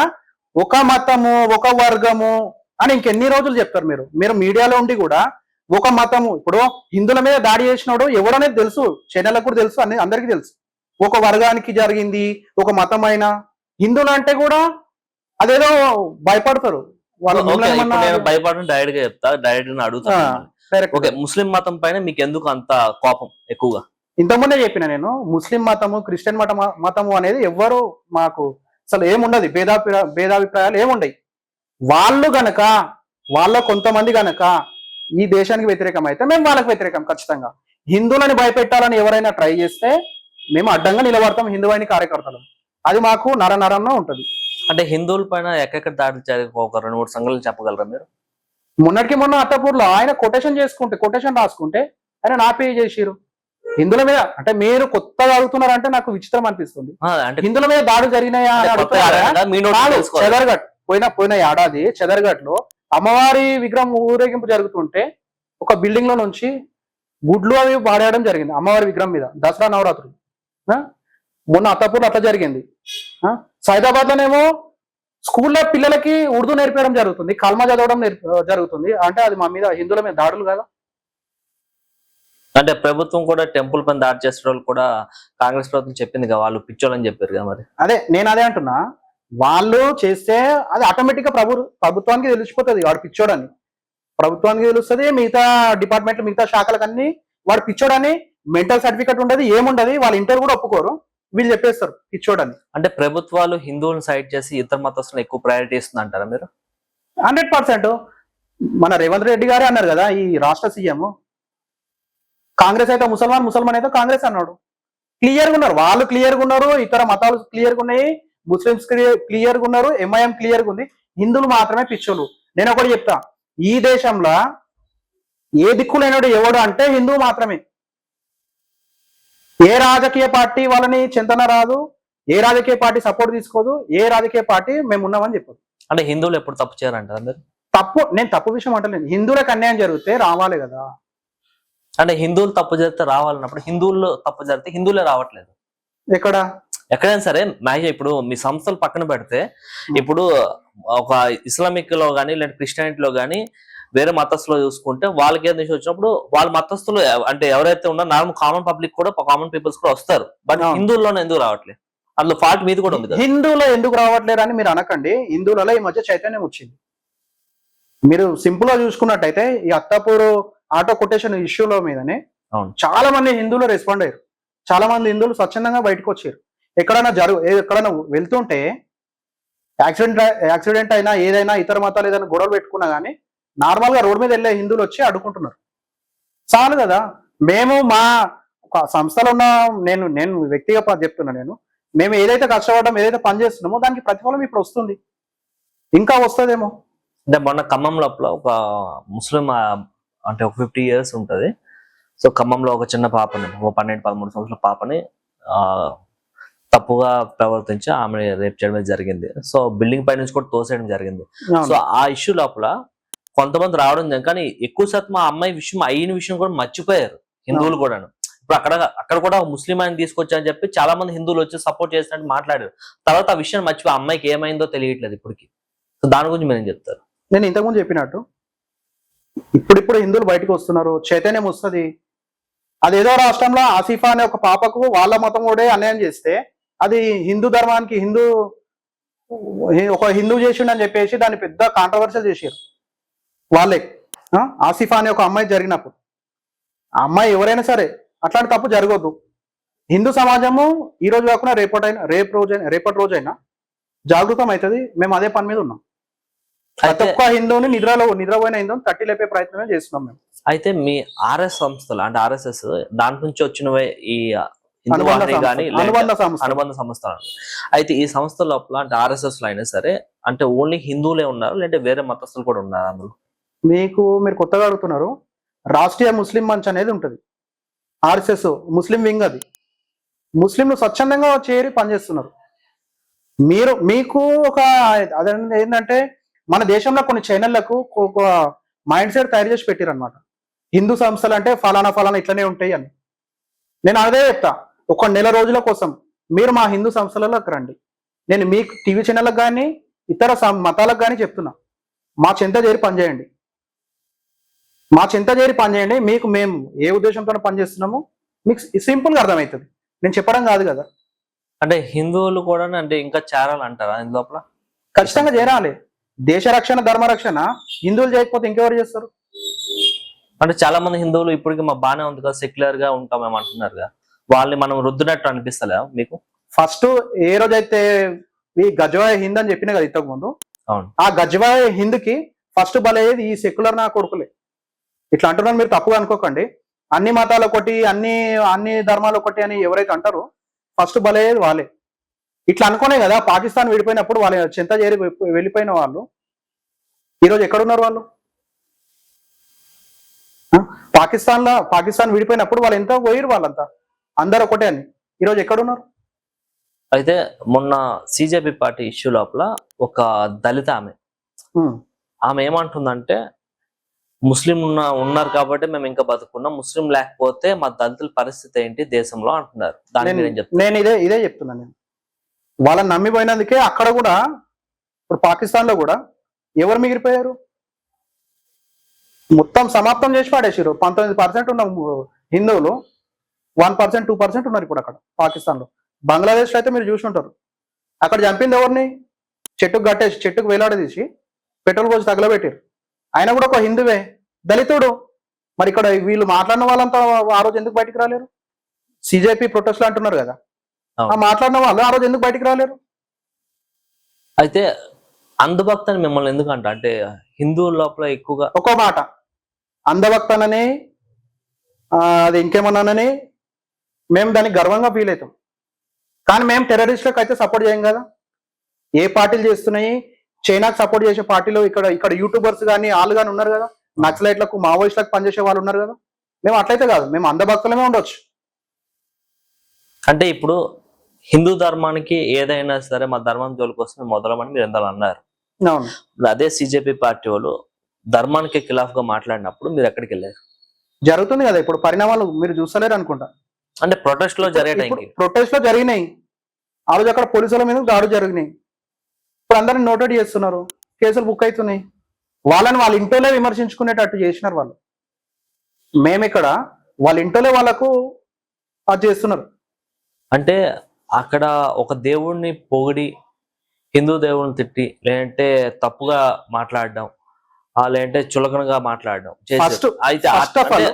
ఒక మతము ఒక వర్గము అని ఇంకెన్ని రోజులు చెప్తారు మీరు మీడియాలో ఉండి కూడా ఒక మతము. ఇప్పుడు హిందువుల మీద దాడి చేసినాడు ఎవడనేది తెలుసు, చైనాలకు కూడా తెలుసు, అందరికీ తెలుసు. ఒక వర్గానికి జరిగింది ఒక మతం అయినా హిందువులు అంటే కూడా అదేదో భయపడతారు వాళ్ళు. భయపడడం డైరెక్ట్ గా చెప్తా, డైరెక్ట్ గా అడుగుతా. ముస్లిం మతం పైన మీకు ఎందుకు అంత కోపం ఎక్కువగా? ఇంతకుముందే చెప్పిన నేను, ముస్లిం మతము క్రిస్టియన్ మతము అనేది ఎవ్వరు మాకు అసలు ఏముండదు, భేదాభిప్రాయాలు ఏముండయి. వాళ్ళు గనక కొంతమంది గనక ఈ దేశానికి వ్యతిరేకం అయితే మేము వాళ్ళకి వ్యతిరేకం ఖచ్చితంగా. హిందువులని భయపెట్టాలని ఎవరైనా ట్రై చేస్తే మేము అడ్డంగా నిలబడతాం హిందువైన కార్యకర్తలు. అది మాకు నరంలో ఉంటది. అంటే హిందువుల పైన ఎక్కడెక్కడ దాడులు జరిగి ఒక 2-3 సంఘటనలు చెప్పగలరా మీరు? మొన్న అత్తపూర్లో ఆయన కొటేషన్ రాసుకుంటే ఆయన నాపే చేసిరు హిందువుల మీద. అంటే మీరు కొత్తగా అడుగుతున్నారంటే నాకు విచిత్రం అనిపిస్తుంది. అంటే హిందువుల మీద దాడులు జరిగినాయా అని అడుగుతున్నారా? మీ నోట్ తెలుసుకోవాలి. చెదర్గట్ పోయిన ఏడాది చెదర్గట్ లో అమ్మవారి విగ్రహం ఊరేగింపు జరుగుతుంటే ఒక బిల్డింగ్ లో నుంచి గుడ్లు అవి పాడేయడం జరిగింది అమ్మవారి విగ్రహం మీద, దసరా నవరాత్రులు. మొన్న అత్తపూర్లో అట్లా జరిగింది. సైదాబాద్ లోనేమో స్కూల్లో పిల్లలకి ఉర్దూ నేర్పించడం జరుగుతుంది, కల్మా చదవడం జరుగుతుంది. అంటే అది మా మీద హిందువుల మీద దాడులు కదా. అంటే ప్రభుత్వం కూడా టెంపుల్ పైన దాడి చేసే వాళ్ళు కూడా కాంగ్రెస్ ప్రభుత్వం చెప్పింది కదా, వాళ్ళు పిచ్చోళ్ళని చెప్పారు కదా. మరి నేను అదే అంటున్నా, వాళ్ళు చేస్తే అది ఆటోమేటిక్ గా ప్రభుత్వానికి తెలిసిపోతుంది వాడు పిచ్చోడని. ప్రభుత్వానికి తెలుస్తుంది, మిగతా డిపార్ట్మెంట్ మిగతా శాఖలకన్నీ వాడు పిచ్చోడని. మెంటల్ సర్టిఫికేట్ ఉండదు, ఏముండదు, వాళ్ళ ఇంటర్ కూడా ఒప్పుకోరు, వీళ్ళు చెప్పేస్తారు పిచ్చోడని. అంటే ప్రభుత్వాలు హిందువులను సైడ్ చేసి ఇతర మతస్థులను ఎక్కువ ప్రయారిటీ ఇస్తుంది అంటారా మీరు? 100%. మన రేవంత్ రెడ్డి గారే అన్నారు కదా, ఈ రాష్ట్ర సీఎం కాంగ్రెస్ అయితే ముసల్మాన్ అయితే కాంగ్రెస్ అన్నాడు. క్లియర్గా ఉన్నారు వాళ్ళు, క్లియర్గా ఉన్నారు, ఇతర మతాలు క్లియర్గా ఉన్నాయి, ముస్లిమ్స్ క్లియర్గా ఉన్నారు, ఎంఐఎం క్లియర్గా ఉంది. హిందువులు మాత్రమే పిచ్చోళ్ళు. నేను ఒకటి చెప్తా, ఈ దేశంలో ఏ దిక్కులేనాడు ఎవడు అంటే హిందువు మాత్రమే. ఏ రాజకీయ పార్టీ వాళ్ళని చింతన రాదు, ఏ రాజకీయ పార్టీ సపోర్ట్ తీసుకోదు, ఏ రాజకీయ పార్టీ మేము ఉన్నామని చెప్పదు. అంటే హిందువులు ఎప్పుడు తప్పు చేయాలంటారు మీరు? నేను తప్పు విషయం అంటలేను, హిందువులకు అన్యాయం జరిగితే రావాలి కదా. అంటే హిందువులు తప్పు జరిగితే రావాలన్నప్పుడు హిందువులు తప్పు జరిగితే హిందువులే రావట్లేదు ఎక్కడైనా సరే. మ్యాక్సిమం ఇప్పుడు మీ సంస్థలు పక్కన పెడితే, ఇప్పుడు ఒక ఇస్లామిక్ లో కానీ లేదంటే క్రిస్టియానిటీలో కానీ వేరే మతస్థులో చూసుకుంటే వాళ్ళకి ఏం వచ్చినప్పుడు వాళ్ళ మతస్థులు అంటే ఎవరైతే ఉన్నారో నార్మల్ కామన్ పబ్లిక్ కూడా, కామన్ పీపుల్స్ కూడా వస్తారు. బట్ హిందువుల్లోనే ఎందుకు రావట్లేదు? అందులో ఫాల్ట్ మీది కూడా ఉంది. హిందువులో ఎందుకు రావట్లేదు అని మీరు అనకండి. హిందువులలో ఈ మధ్య చైతన్యం వచ్చింది. మీరు సింపుల్ గా చూసుకున్నట్టయితే ఈ అత్తాపూర్ ఆటో కొటేషన్ ఇష్యూలో మీదనే చాలా మంది హిందువులు రెస్పాండ్ అయ్యారు. చాలా మంది హిందువులు స్వచ్ఛందంగా బయటకు వచ్చారు. ఎక్కడైనా వెళ్తుంటే యాక్సిడెంట్ అయినా ఏదైనా ఇతర మతాలు ఏదైనా గొడవలు పెట్టుకున్నా కానీ నార్మల్ గా రోడ్ మీద వెళ్ళే హిందువులు వచ్చి అడ్డుకుంటున్నారు. చాలు కదా. మేము మా సంస్థలో ఉన్న నేను వ్యక్తిగా చెప్తున్నా, మేము ఏదైతే కష్టపడడం ఏదైతే పని చేస్తున్నామో దానికి ప్రతిఫలం ఇప్పుడు వస్తుంది, ఇంకా వస్తుందేమో. అంటే మొన్న ఖమ్మం లోపల ఒక ముస్లిం అంటే ఒక 50 years ఉంటుంది. సో ఖమ్మంలో ఒక చిన్న పాపని, 12-13 సంవత్సరాల పాపని తప్పుగా ప్రవర్తించి ఆమె రేప్ చేయడం జరిగింది. సో బిల్డింగ్ పై నుంచి కూడా తోసేయడం జరిగింది. సో ఆ ఇష్యూ లోపల కొంతమంది రావడం, కానీ ఎక్కువ శాతం ఆ అమ్మాయి అయిన విషయం కూడా మర్చిపోయారు హిందువులు కూడా. ఇప్పుడు అక్కడ కూడా ముస్లిం ఆయన తీసుకొచ్చారని చెప్పి చాలా మంది హిందువులు వచ్చి సపోర్ట్ చేసినట్టు మాట్లాడారు. తర్వాత ఆ విషయం మర్చిపోయి ఆ అమ్మాయికి ఏమైందో తెలియట్లేదు ఇప్పటికి. సో దాని గురించి మీరు ఏం చెప్తారు? నేను ఇంతకుముందు చెప్పినట్టు ఇప్పుడు హిందువులు బయటకు వస్తున్నారు, చైతన్యం వస్తుంది. అదేదో రాష్ట్రంలో ఆసిఫా అనే ఒక పాపకు వాళ్ళ మతం కూడా అన్యాయం చేస్తే అది హిందూ ధర్మానికి ఒక హిందూ చేసిండని చెప్పేసి దాన్ని పెద్ద కాంట్రవర్షియల్ చేసారు వాళ్ళే. ఆసిఫా అనే ఒక అమ్మాయి జరిగినప్పుడు, ఆ అమ్మాయి ఎవరైనా సరే అట్లాంటి తప్పు జరగొద్దు. హిందూ సమాజము ఈ రోజు కాకుండా రేపటి రోజైనా జాగృతం అవుతుంది. మేము అదే పని మీద ఉన్నాం. ప్రతి ఒక్క హిందువుని నిద్రపోయిన హిందువుని తట్టి లేపే ప్రయత్నమే చేస్తున్నాం మేము. అయితే మీ ఆర్ఎస్ సంస్థలు అంటే ఆర్ఎస్ఎస్ దాంట్ నుంచి వచ్చినవే ఈ అనుబంధ సంస్థలు. అయితే ఈ సంస్థ లోపల అంటే ఆర్ఎస్ఎస్ లో అయినా సరే అంటే ఓన్లీ హిందువులే ఉన్నారు లేదంటే వేరే మతస్థులు కూడా ఉన్నారు అందులో? మీరు కొత్తగా అడుగుతున్నారు. రాష్ట్రీయ ముస్లిం మంచ్ అనేది ఉంటుంది, ఆర్ఎస్ఎస్ ముస్లిం వింగ్. అది ముస్లింలు స్వచ్ఛందంగా చేరి పనిచేస్తున్నారు. మీకు ఒక అదే ఏంటంటే మన దేశంలో కొన్ని ఛానళ్లకు ఒక మైండ్ సెట్ తయారు చేసి పెట్టారు అనమాట. హిందూ సంస్థలు అంటే ఫలానా ఇట్లనే ఉంటాయి అని. నేను అదే చెప్తా, ఒక నెల రోజుల కోసం మీరు మా హిందూ సంస్థలలోకి రండి. నేను మీకు టీవీ ఛానళ్ళకు కానీ ఇతర మతాలకు కానీ చెప్తున్నా, మా చెంత చేరి పనిచేయండి. మీకు మేము ఏ ఉద్దేశంతో పనిచేస్తున్నామో మీకు సింపుల్గా అర్థమవుతుంది. నేను చెప్పడం కాదు కదా. అంటే హిందువులు కూడా అంటే ఇంకా చేరాలంటారా ఇందులోపల? ఖచ్చితంగా చేరాలి. దేశ రక్షణ ధర్మ రక్షణ హిందువులు చేయకపోతే ఇంకెవరు చేస్తారు? అంటే చాలా మంది హిందువులు ఇప్పటికి మా బానే ఉంది కదా, సెక్యులర్ గా ఉంటామేమో అంటున్నారు కదా, వాళ్ళని మనం రుద్దునట్టు అనిపిస్తలే మీకు? ఫస్ట్ ఏ రోజైతే ఈ గజ్వాయ్ హింద్ అని చెప్పిన కదా ఇంతకు ముందు, అవును, ఆ గజ్వాయ్ హింద్ కి ఫస్ట్ బలయ్యేది ఈ సెక్యులర్ నా కొడుకులే. ఇట్లా అంటున్నాను, మీరు తప్పుగా అనుకోకండి. అన్ని మతాలు ఒకటి, అన్ని ధర్మాలు ఒకటి అని ఎవరైతే అంటారో ఫస్ట్ బలయ్యేది వాళ్ళే. ఇట్లా అనుకునే కదా పాకిస్తాన్ విడిపోయినప్పుడు వాళ్ళ చెంత చేరి వెళ్ళిపోయిన వాళ్ళు ఈరోజు ఎక్కడున్నారు వాళ్ళు? ఆ? పాకిస్తాన్ విడిపోయినప్పుడు వాళ్ళు ఎంత పోయిరు, వాళ్ళంతా అందరు ఒకటే అని. ఈరోజు ఎక్కడున్నారు? అయితే మొన్న సిజేపీ పార్టీ ఇష్యూ లోపల ఒక దళిత ఉమ్, ఆమె ఏమంటుందంటే, ముస్లిం ఉన్నారు కాబట్టి మేము ఇంకా బతుకున్నాం, ముస్లిం లేకపోతే మా దళితుల పరిస్థితి ఏంటి దేశంలో అంటున్నారు. దాని మీద ఏం చెప్తారు? నేను ఇదే చెప్తున్నాను. నేను వాళ్ళని నమ్మిపోయినందుకే అక్కడ కూడా, ఇప్పుడు పాకిస్తాన్ లో కూడా ఎవరు మిగిలిపోయారు? మొత్తం సమాప్తం చేసి పాడేసారు. 19% ఉన్న హిందువులు 1%, 2% ఉన్నారు ఇప్పుడు అక్కడ పాకిస్తాన్ లో. బంగ్లాదేశ్ లో అయితే మీరు చూసి ఉంటారు, అక్కడ చంపింది ఎవరిని? చెట్టుకు వేలాడదీసి పెట్రోల్ పోసి తగలబెట్టారు. ఆయన కూడా ఒక హిందువే, దళితుడు. మరి ఇక్కడ వీళ్ళు మాట్లాడిన వాళ్ళంతా ఆ రోజు ఎందుకు బయటికి రాలేరు? సిజేపీ ప్రొటెస్ట్లు అంటున్నారు కదా, ఆ మాట్లాడిన వాళ్ళు ఆ రోజు ఎందుకు బయటికి రాలేరు? అయితే అంధభక్త అని మిమ్మల్ని ఎందుకంట, అంటే హిందువుల లోపల ఎక్కువగా ఒక్కో మాట అంధభక్తనని అది ఇంకేమన్నానని మేము దానికి గర్వంగా ఫీల్ అవుతాం. కానీ మేము టెర్రరిస్టులకు అయితే సపోర్ట్ చేయం కదా. ఏ పార్టీలు చేస్తున్నాయి? చైనాకు సపోర్ట్ చేసే పార్టీలు ఇక్కడ యూట్యూబర్స్ కానీ వాళ్ళు కానీ ఉన్నారు కదా, నక్సలైట్లకు మావోయిస్టులకు పనిచేసే వాళ్ళు ఉన్నారు కదా. మేము అట్లయితే కాదు, మేము అంధభక్తులమే ఉండొచ్చు. అంటే ఇప్పుడు హిందూ ధర్మానికి ఏదైనా సరే మా ధర్మం జోలికి వస్తే మొదలమని మీరు ఎందరో అన్నారు. అవును, అదే సిజేపీ పార్టీ వాళ్ళు ధర్మానికి ఖిలాఫ్ గా మాట్లాడినప్పుడు మీరు ఎక్కడికి వెళ్ళారు? జరుగుతుంది కదా ఇప్పుడు పరిణామాలు, మీరు చూస్తలేరు అనుకుంటా. అంటే ప్రొటెస్ట్ లో జరిగే టైంకి ప్రొటెస్ట్ లో జరిగినాయి, ఆ రోజు అక్కడ పోలీసుల మీద దాడులు జరిగినాయి. ఇప్పుడు అందరిని నోటెడ్ చేస్తున్నారు, కేసులు బుక్ అవుతున్నాయి. వాళ్ళని వాళ్ళ ఇంట్లోనే విమర్శించుకునేటట్టు చేసినారు వాళ్ళు. మేమిక్కడ వాళ్ళ ఇంట్లోనే వాళ్ళకు అది చేస్తున్నారు. అంటే అక్కడ ఒక దేవుణ్ణి పొగిడి హిందూ దేవుడిని తిట్టి, లేదంటే తప్పుగా మాట్లాడడం, లేదంటే చులకనగా మాట్లాడడం చేశారు. అయితే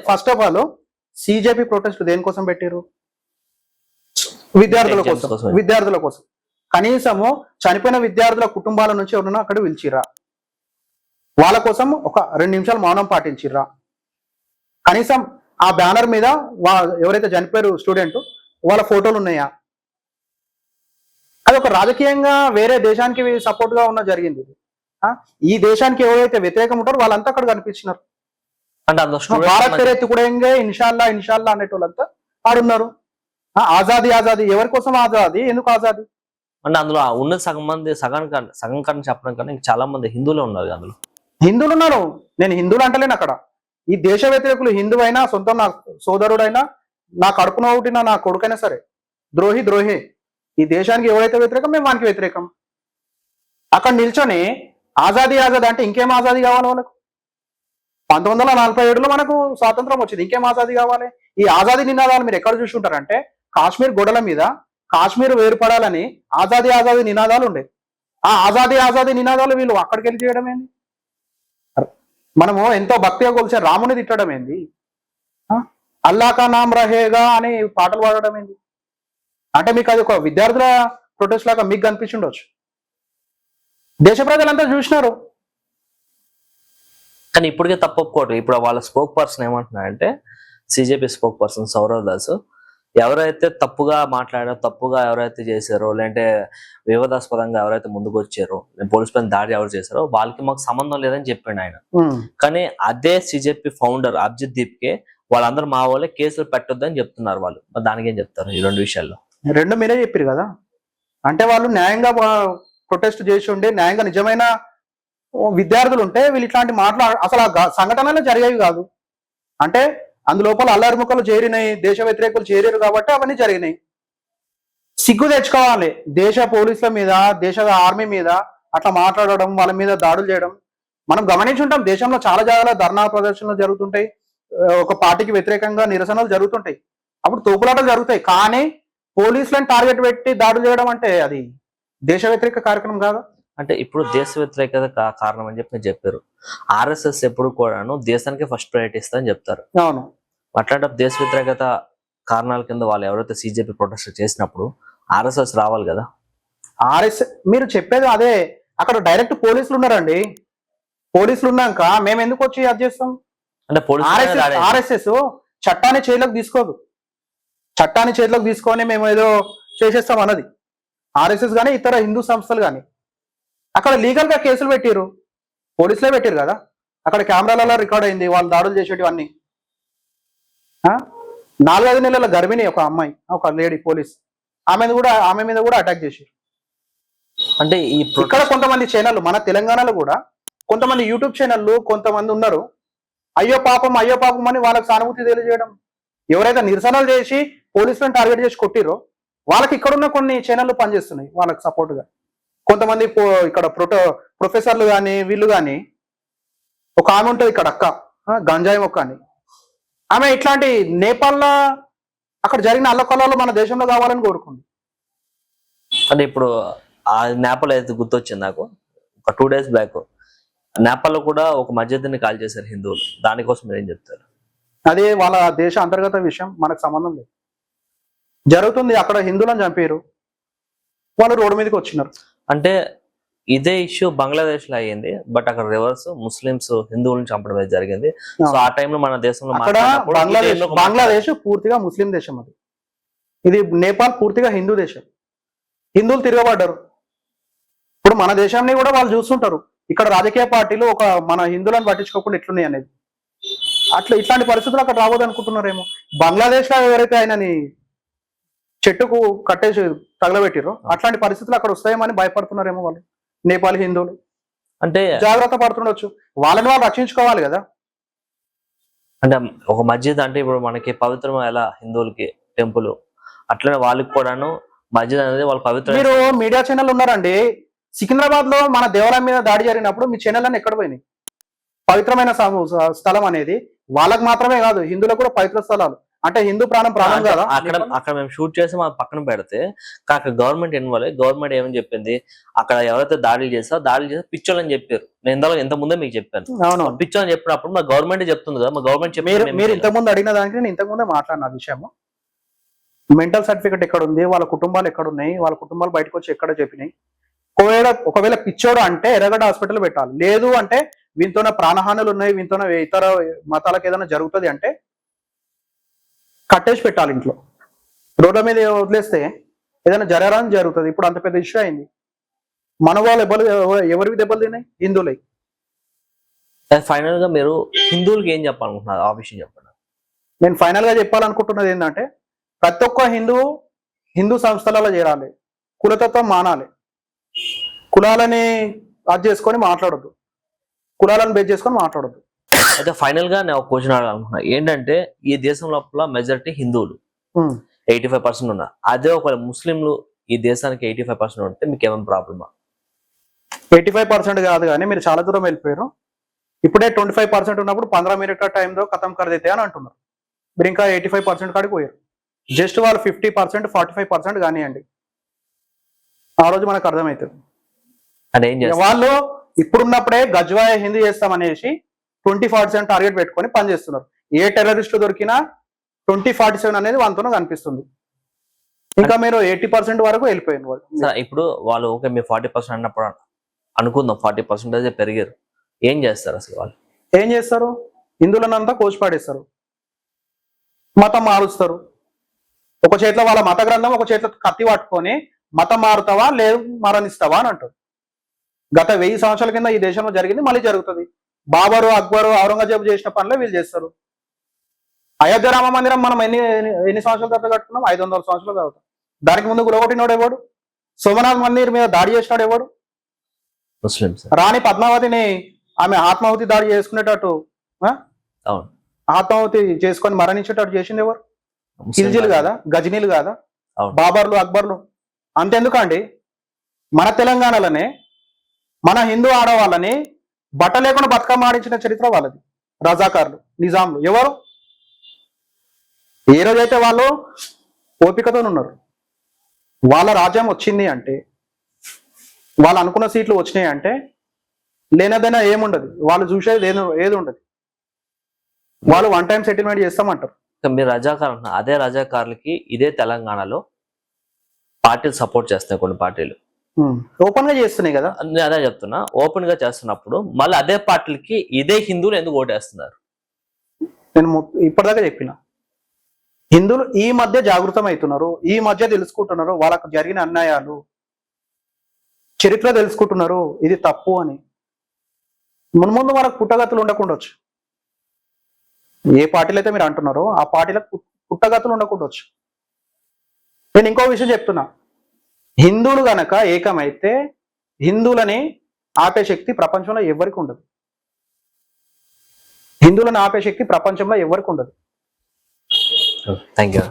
ఫస్ట్ ఆఫ్ ఆల్ సిజేపీ ప్రొటెస్ట్ దేనికోసం పెట్టారు? విద్యార్థుల కోసం. కనీసము చనిపోయిన విద్యార్థుల కుటుంబాల నుంచి ఎవరన్నా అక్కడ పిలిచిర్రా? వాళ్ళ కోసం ఒక 2 నిమిషాలు మౌనం పాటించిర్రా? కనీసం ఆ బ్యానర్ మీద ఎవరైతే చనిపోయారు స్టూడెంట్ వాళ్ళ ఫోటోలు ఉన్నాయా? అది ఒక రాజకీయంగా వేరే దేశానికి సపోర్ట్ గా ఉన్న జరిగింది. ఈ దేశానికి ఎవరైతే వ్యతిరేకం ఉంటారో వాళ్ళంతా అక్కడ కనిపించినారు. అంటే భారత్ తెరెత్తి కూడా ఇన్షాల్లా ఇన్షాల్లా అనేటోళ్ళంతా ఆడున్నారు. ఆజాదీ ఎవరి కోసం ఆజాదీ? ఎందుకు ఆజాదీ? అంటే అందులో ఉన్న సగం కన్నా చెప్పడం కన్నా చాలా మంది హిందువులే ఉన్నారు అందులో. హిందువులు ఉన్నారు, నేను హిందువులు అంటలేను అక్కడ. ఈ దేశ వ్యతిరేకులు హిందువైనా, సొంతం నా సోదరుడైనా, నా కడుపున ఒకటినా నా కొడుకైనా సరే ద్రోహే. ఈ దేశానికి ఎవరైతే వ్యతిరేకం మేము వానికి వ్యతిరేకం. అక్కడ నిల్చొని ఆజాదీ అంటే ఇంకేం ఆజాదీ కావాలి వాళ్ళకు? 1947లో మనకు స్వాతంత్రం వచ్చింది, ఇంకేం ఆజాదీ కావాలి? ఈ ఆజాదీ నినాదాలు మీరు ఎక్కడ చూసుకుంటారంటే కాశ్మీర్ గొడవల మీద కాశ్మీర్ వేరుపడాలని ఆజాదీ నినాదాలు ఉండే. ఆ ఆజాదీ నినాదాలు వీళ్ళు అక్కడికి వెళ్ళి చేయడం ఏంది? మనము ఎంతో భక్తిగా కొలిసే రాముని తిట్టడం ఏంది? అల్లా కా నామ్ రహేగా అని పాటలు పాడడం ఏంది? అంటే మీకు అది ఒక విద్యార్థుల ప్రొటెస్ట్ లాగా మీకు కనిపించుండొచ్చు, దేశ ప్రజలంతా చూసినారు. కానీ ఇప్పటికే తప్పొప్పుకోవటం. ఇప్పుడు వాళ్ళ స్పోక్ పర్సన్ ఏమంటున్నారంటే, సిజేపీ స్పోక్ పర్సన్ సౌరవ్ దాస్, ఎవరైతే తప్పుగా మాట్లాడారో, తప్పుగా ఎవరైతే చేశారో, లేదంటే వివాదాస్పదంగా ఎవరైతే ముందుకు వచ్చారో, పోలీస్ పైన దాడి ఎవరు చేశారో వాళ్ళకి మాకు సంబంధం లేదని చెప్పాడు ఆయన. కానీ అదే సిజేపీ ఫౌండర్ అభిజిత్ దీప్కే వాళ్ళందరూ మా వాళ్ళే కేసులు పెట్టొద్దని చెప్తున్నారు వాళ్ళు. దానికి ఏం చెప్తారు ఈ 2 విషయాల్లో? 2 మీరే చెప్పారు కదా. అంటే వాళ్ళు న్యాయంగా ప్రొటెస్ట్ చేసి ఉండే, న్యాయంగా నిజమైన విద్యార్థులు ఉంటే వీళ్ళు ఇట్లాంటి అసలు ఆ సంఘటనలు జరిగేవి కాదు. అంటే అందులోపల అల్లరి ముక్కలు చేరినాయి, దేశ వ్యతిరేకులు చేరారు కాబట్టి అవన్నీ జరిగినాయి. సిగ్గు తెచ్చుకోవాలి దేశ పోలీసుల మీద, దేశ ఆర్మీ మీద అట్లా మాట్లాడడం, వాళ్ళ మీద దాడులు చేయడం. మనం గమనించుంటాం, దేశంలో చాలా జాగాలో ధర్నా ప్రదర్శనలు జరుగుతుంటాయి, ఒక పార్టీకి వ్యతిరేకంగా నిరసనలు జరుగుతుంటాయి, అప్పుడు తోపులాటలు జరుగుతాయి. కానీ పోలీసులను టార్గెట్ పెట్టి దాడులు చేయడం అంటే అది దేశ వ్యతిరేక కార్యక్రమం కాదా? అంటే ఇప్పుడు దేశ వ్యతిరేకత కారణం అని చెప్పారు. ఆర్ఎస్ఎస్ ఎప్పుడు కూడాను దేశానికి ఫస్ట్ ప్రయారిటీ ఇస్తారని చెప్తారు. అవును, అట్లాంటి దేశ వ్యతిరేకత కారణాల కింద వాళ్ళు ఎవరైతే సిజేపీ ప్రొటెస్ట్ చేసినప్పుడు ఆర్ఎస్ఎస్ రావాలి కదా. మీరు చెప్పేది అదే. అక్కడ డైరెక్ట్ పోలీసులు ఉన్నారండి. పోలీసులు ఉన్నాక మేము ఎందుకు వచ్చి అది చేస్తాం? అంటే ఆర్ఎస్ఎస్ చట్టాన్ని చేతిలోకి తీసుకోదు. చట్టాన్ని చేతిలోకి తీసుకొని మేము ఏదో చేసేస్తాం అన్నది ఆర్ఎస్ఎస్ కానీ ఇతర హిందూ సంస్థలు కానీ. అక్కడ లీగల్ గా కేసులు పెట్టిరు, పోలీసులే పెట్టారు కదా, అక్కడ కెమెరాలలో రికార్డ్ అయింది వాళ్ళు దాడులు చేసేటివన్నీ. 4-5 నెలల గర్భిణి ఒక అమ్మాయి, ఒక లేడీ పోలీస్, ఆమె మీద కూడా అటాక్ చేశారు. అంటే ఈ ఇక్కడ కొంతమంది ఛానళ్ళు మన తెలంగాణలో కూడా కొంతమంది యూట్యూబ్ ఛానళ్ళు కొంతమంది ఉన్నారు, అయ్యో పాపం అని వాళ్ళకి సానుభూతి తెలియజేయడం. ఎవరైతే నిరసనలు చేసి పోలీసులను టార్గెట్ చేసి కొట్టిరో వాళ్ళకి ఇక్కడున్న కొన్ని ఛానళ్ళు పనిచేస్తున్నాయి వాళ్ళకి సపోర్ట్ గా. కొంతమంది ఇక్కడ ప్రొఫెసర్లు కానీ వీళ్ళు కానీ, ఒక ఆమె ఉంటుంది ఇక్కడ అక్క, గంజాయి మొక్క అని, ఆమె ఇట్లాంటి నేపాల్లో అక్కడ జరిగిన అల్లకొల్లాలు మన దేశంలో కావాలని కోరుకుంది. అంటే ఇప్పుడు ఆ నేపాల్ అయితే గుర్తొచ్చింది నాకు. ఒక 2 days బ్యాక్ నేపాల్లో కూడా ఒక మస్జిద్ని కాల్ చేశారు హిందువులు. దానికోసం మీరు ఏం చెప్తారు? అదే వాళ్ళ దేశ అంతర్గత విషయం, మనకు సంబంధం లేదు. జరుగుతుంది అక్కడ, హిందువులను చంపారు, వాళ్ళు రోడ్డు మీదకి వచ్చినారు. అంటే ఇదే ఇష్యూ బంగ్లాదేశ్ లో అయ్యింది, బట్ అక్కడ రివర్స్ ముస్లిమ్స్ హిందువులను చంపడం అనేది జరిగింది. సో ఆ టైంలో మన దేశంలో అక్కడ బంగ్లాదేశ్ పూర్తిగా ముస్లిం దేశం, ఇది నేపాల్ పూర్తిగా హిందూ దేశం. హిందువులు తిరగబడ్డారు. ఇప్పుడు మన దేశాన్ని కూడా వాళ్ళు చూస్తుంటారు, ఇక్కడ రాజకీయ పార్టీలు ఒక మన హిందువులను పట్టించుకోకుండా ఎట్లున్నాయి అనేది. ఇట్లాంటి పరిస్థితులు అక్కడ రావద్దు అనుకుంటున్నారేమో. బంగ్లాదేశ్ లో ఎవరైతే ఆయనని చెట్టుకు కట్టేసి తగలబెట్టిరో అట్లాంటి పరిస్థితులు అక్కడ వస్తాయేమో అని భయపడుతున్నారేమో వాళ్ళు నేపాల్ హిందువులు. అంటే జాగ్రత్త పడుతుండొచ్చు, వాళ్ళని వాళ్ళు రక్షించుకోవాలి కదా. అంటే ఒక మస్జిద్ అంటే ఇప్పుడు మనకి పవిత్రం ఎలా హిందువులకి టెంపుల్, అట్లనే వాళ్ళకి కూడాను మస్జిద్ అనేది వాళ్ళ పవిత్ర. మీరు మీడియా ఛానల్ ఉన్నారండి, సికింద్రాబాద్ లో మన దేవాలయం మీద దాడి జరిగినప్పుడు మీ ఛానల్ అన్ని ఎక్కడ పోయినాయి? పవిత్రమైన స్థలం అనేది వాళ్ళకి మాత్రమే కాదు, హిందువులకు కూడా పవిత్ర స్థలాలు. అంటే హిందూ ప్రాణం కదా. అక్కడ మేము షూట్ చేసి మా పక్కన పెడితే కాక గవర్నమెంట్ ఇన్వాల్వ్, గవర్నమెంట్ ఏమని చెప్పింది, అక్కడ ఎవరైతే దాడులు చేసి పిచ్చోళ్ళు అని చెప్పారు. నేను ఇంత ముందే మీకు చెప్పాను, అవును పిచ్చోళ్ళు అని చెప్పినప్పుడు మా గవర్నమెంట్ చెప్తుంది కదా, మా గవర్నమెంట్ మీరు ఇంతకుముందు అడిగిన దానికి నేను ఇంతకుముందే మాట్లాడిన విషయము. మెంటల్ సర్టిఫికెట్ ఎక్కడ ఉంది, వాళ్ళ కుటుంబాలు ఎక్కడ ఉన్నాయి, వాళ్ళ కుటుంబాలు బయటకు వచ్చి ఎక్కడ చెప్పినాయి. ఒకవేళ పిచ్చోడు అంటే ఎర్రగడ్డ హాస్పిటల్ పెట్టాలి, లేదు అంటే వీంతోన ప్రాణహానులు ఉన్నాయి, వీంతోన ఇతర మతాలకు ఏదైనా జరుగుతుంది అంటే కట్టేసి పెట్టాలి ఇంట్లో. రోడ్ల మీద వదిలేస్తే ఏదైనా జరగరాని జరుగుతుంది. ఇప్పుడు అంత పెద్ద ఇష్యూ అయింది. మనవాళ్ళు ఎవరికి దెబ్బలు తిన్నాయి? హిందువులై. ఫైనల్ గా మీరు హిందువులకి ఏం చెప్పాలనుకుంటున్నారు ఆ విషయం చెప్పండి. నేను ఫైనల్ గా చెప్పాలనుకుంటున్నది ఏంటంటే, ప్రతి ఒక్క హిందూ సంస్థలలో చేరాలి, కులతత్వం మానాలి. కులాలని అది చేసుకొని మాట్లాడొద్దు, కులాలను బేస్ చేసుకొని మాట్లాడొద్దు. అయితే ఫైనల్ గా నేను ఒక క్వశ్చన్ అడగాలనుకున్నా ఏంటంటే, ఈ దేశం లోపల మెజారిటీ హిందువులు 85% ఉన్నారు. అదే ఒక ముస్లింలు ఈ దేశానికి 85% ఉంటే మీకు ఏమైనా ప్రాబ్లమా? 85% కాదు, కానీ మీరు చాలా దూరం వెళ్ళిపోయారు. ఇప్పుడే 25% ఉన్నప్పుడు 15 మినిట్ల టైంలో ఖతం కరదైతే అని అంటున్నారు. మీరు ఇంకా 85% కాడికి పోయారు. జస్ట్ వాళ్ళు 50%, 45% కానివ్వండి, ఆ రోజు మనకు అర్థమవుతుంది. వాళ్ళు ఇప్పుడున్నప్పుడే గజ్వాయ హిందీ చేస్తామనేసి 2047 టార్గెట్ పెట్టుకొని పనిచేస్తున్నారు. ఏ టెర్రరిస్టు దొరికినా 2047 అనేది వాళ్ళతో కనిపిస్తుంది. ఇంకా మీరు 80% వరకు వెళ్ళిపోయిన వాళ్ళు. ఇప్పుడు వాళ్ళు ఓకే మీరు 40% అన్నప్పుడు అనుకుందాం, 40% పెరిగారు, ఏం చేస్తారు అసలు? వాళ్ళు ఏం చేస్తారు? హిందువులనంతా కోసిపాడేస్తారు, మతం మారుస్తారు. ఒక చేతిలో వాళ్ళ మత గ్రంథం, ఒక చేతిలో కత్తి పట్టుకొని మతం మారుతావా లేదు మరణిస్తావా అని అంటారు. గత 1000 సంవత్సరాల కింద ఈ దేశంలో జరిగింది, మళ్ళీ జరుగుతుంది. బాబరు, అక్బరు, ఔరంగజేబు చేసిన పనులే వీళ్ళు చేస్తారు. అయోధ్య రామ మందిరం మనం ఎన్ని సంవత్సరాల తర్వాత కట్టుకున్నాం? 500 సంవత్సరాలు చదువుతాం. దానికి ముందు గులగొట్టినోడు ఎవడు? సోమనాథ్ మందిర్ మీద దాడి చేసినాడు ఎవడు? ముస్లిమ్స్. రాణి పద్మావతిని ఆమె ఆత్మాహుతి దాడి చేసుకునేటట్టు, ఆత్మాహుతి చేసుకొని మరణించేటట్టు చేసింది ఎవరు? ఖిల్జీలు కాదా? గజనీలు కాదా? బాబర్లు, అక్బర్లు. అంతెందుకండి, మన తెలంగాణలోనే మన హిందూ ఆడవాళ్ళని బట్ట లేకుండా బతుకమ్మ ఆడించిన చరిత్ర వాళ్ళది. రజాకార్లు, నిజాంలు ఎవరు? ఏ రోజైతే వాళ్ళు ఓపికతో ఉన్నారు, వాళ్ళ రాజ్యం వచ్చింది అంటే, వాళ్ళు అనుకున్న సీట్లు వచ్చినాయి అంటే లేనదైనా ఏముండదు. వాళ్ళు చూసేది ఏది ఉండదు. వాళ్ళు 1 time సెటిల్మెంట్ చేస్తామంటారు. మీరు రజాకార్ అంటున్నారు, అదే రజాకార్లకి ఇదే తెలంగాణలో పార్టీలు సపోర్ట్ చేస్తాయి. కొన్ని పార్టీలు ఓపెన్ గా చేస్తున్నాయి కదా. నేను అదే చెప్తున్నా, ఓపెన్ గా చేస్తున్నప్పుడు మళ్ళీ అదే పార్టీలకి ఇదే హిందువులు ఎందుకు ఓటేస్తున్నారు? నేను ఇప్పటిదాకా చెప్పిన. హిందువులు ఈ మధ్య జాగృతం అవుతున్నారు, ఈ మధ్య తెలుసుకుంటున్నారు వాళ్ళకు జరిగిన అన్యాయాలు, చరిత్ర తెలుసుకుంటున్నారు ఇది తప్పు అని. మున్ముందు మనకు పుట్టగతులు ఉండకుండొచ్చు. ఏ పార్టీలు అయితే మీరు అంటున్నారో ఆ పార్టీలకు పుట్టగతులు ఉండకుండొచ్చు. నేను ఇంకో విషయం చెప్తున్నా, హిందువులు గనక ఏకమైతే హిందువులని ఆపే శక్తి ప్రపంచంలో ఎవరికి ఉండదు. హిందువులను ఆపే శక్తి ప్రపంచంలో ఎవరికి ఉండదు. Thank you.